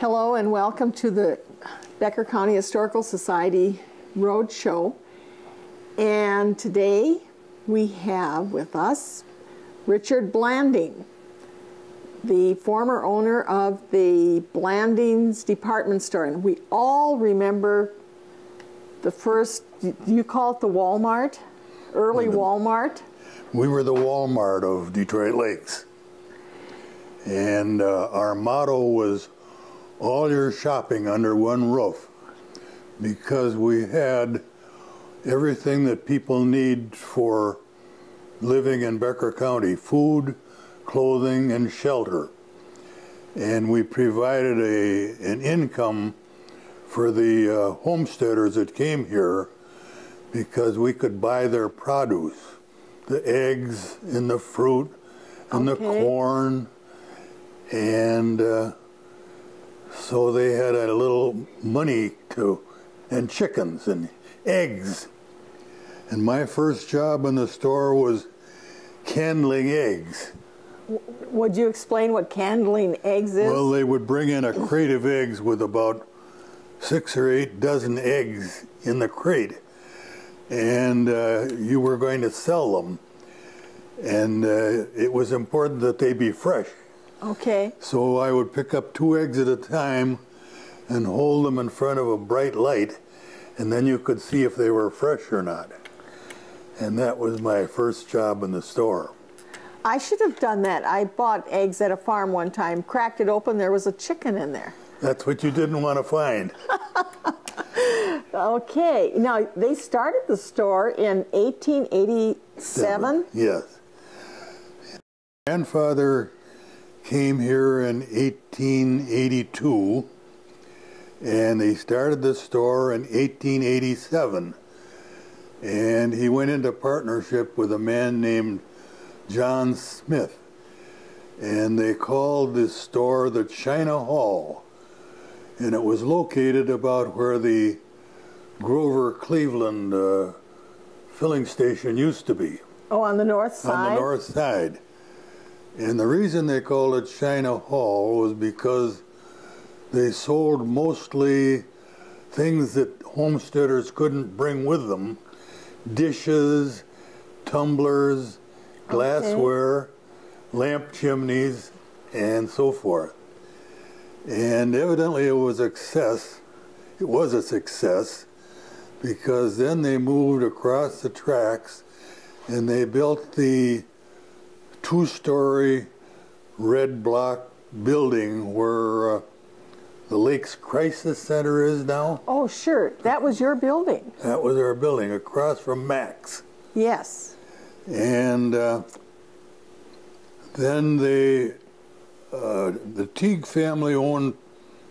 Hello and welcome to the Becker County Historical Society Roadshow. And today we have with us Richard Blanding, the former owner of the Blanding's department store. And we all remember the first, do you call it the Walmart? Early Walmart? We were the Walmart of Detroit Lakes. And our motto was all your shopping under one roof, because we had everything that people need for living in Becker County: food, clothing, and shelter. And we provided an income for the homesteaders that came here, because we could buy their produce, the eggs and the fruit and the corn, and so they had a little money and chickens and eggs. And my first job in the store was candling eggs. Would you explain what candling eggs is? Well, they would bring in a crate of eggs with about 6 or 8 dozen eggs in the crate. And you were going to sell them. And it was important that they be fresh. Okay. So I would pick up 2 eggs at a time and hold them in front of a bright light, and then you could see if they were fresh or not. And that was my first job in the store. I should have done that. I bought eggs at a farm one time, cracked it open, there was a chicken in there. That's what you didn't want to find. Okay. Now, they started the store in 1887? Yes. My grandfather came here in 1882, and he started the store in 1887. And he went into partnership with a man named John Smith. And they called this store the China Hall. And it was located about where the Grover Cleveland filling station used to be. Oh, on the north side? On the north side. And the reason they called it China Hall was because they sold mostly things that homesteaders couldn't bring with them: dishes, tumblers, glassware, lamp chimneys, and so forth. And evidently it was a success, because then they moved across the tracks and they built the 2-story red block building where the Lakes Crisis Center is now. Oh, sure. That was your building. That was our building, across from Max. Yes. And then the Teague family owned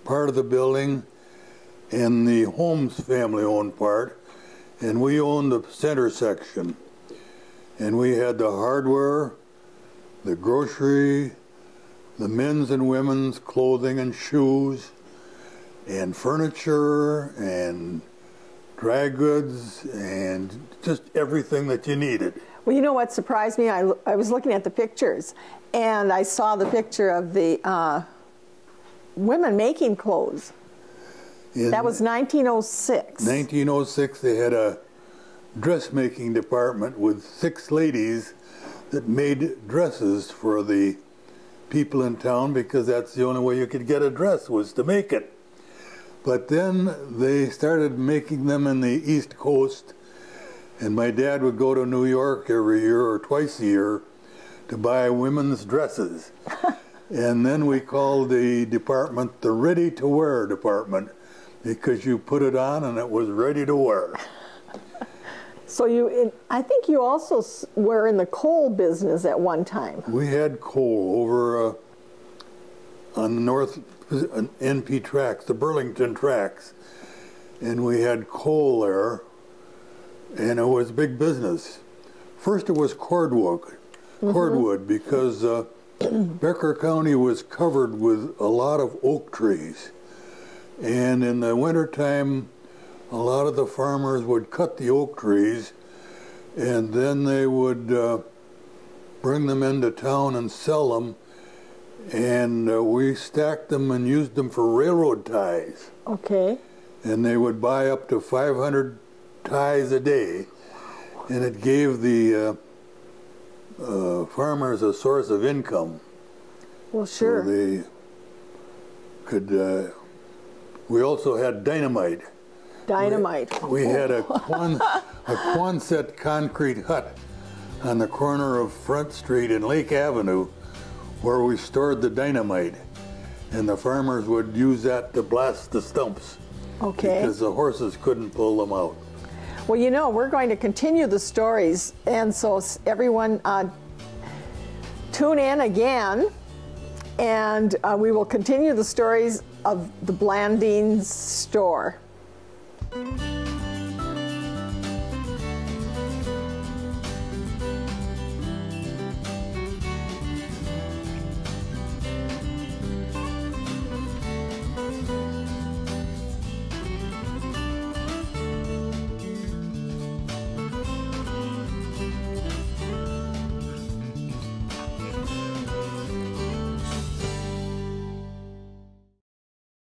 part of the building, and the Holmes family owned part, and we owned the center section. And we had the hardware, the grocery, the men's and women's clothing and shoes, and furniture, and dry goods, and just everything that you needed. Well, you know what surprised me? I was looking at the pictures, and I saw the picture of the women making clothes. That was 1906. 1906, they had a dressmaking department with 6 ladies that made dresses for the people in town, because that's the only way you could get a dress, was to make it. But then they started making them in the East Coast, and my dad would go to New York every year or twice a year to buy women's dresses. And then we called the department the ready-to-wear department, because you put it on and it was ready to wear. So I think you also were in the coal business at one time. We had coal over on the North NP tracks, the Burlington tracks, and we had coal there, and it was big business. First it was cordwood, because Becker County was covered with a lot of oak trees, and in the wintertime a lot of the farmers would cut the oak trees, and then they would bring them into town and sell them, and we stacked them and used them for railroad ties. Okay. And they would buy up to 500 ties a day, and it gave the farmers a source of income. Well, sure. So they could. We also had dynamite. Dynamite. We had a Quonset concrete hut on the corner of Front Street and Lake Avenue, where we stored the dynamite, and the farmers would use that to blast the stumps. Okay. Because the horses couldn't pull them out. Well, you know, we're going to continue the stories, and so everyone tune in again, and we will continue the stories of the Blandings store.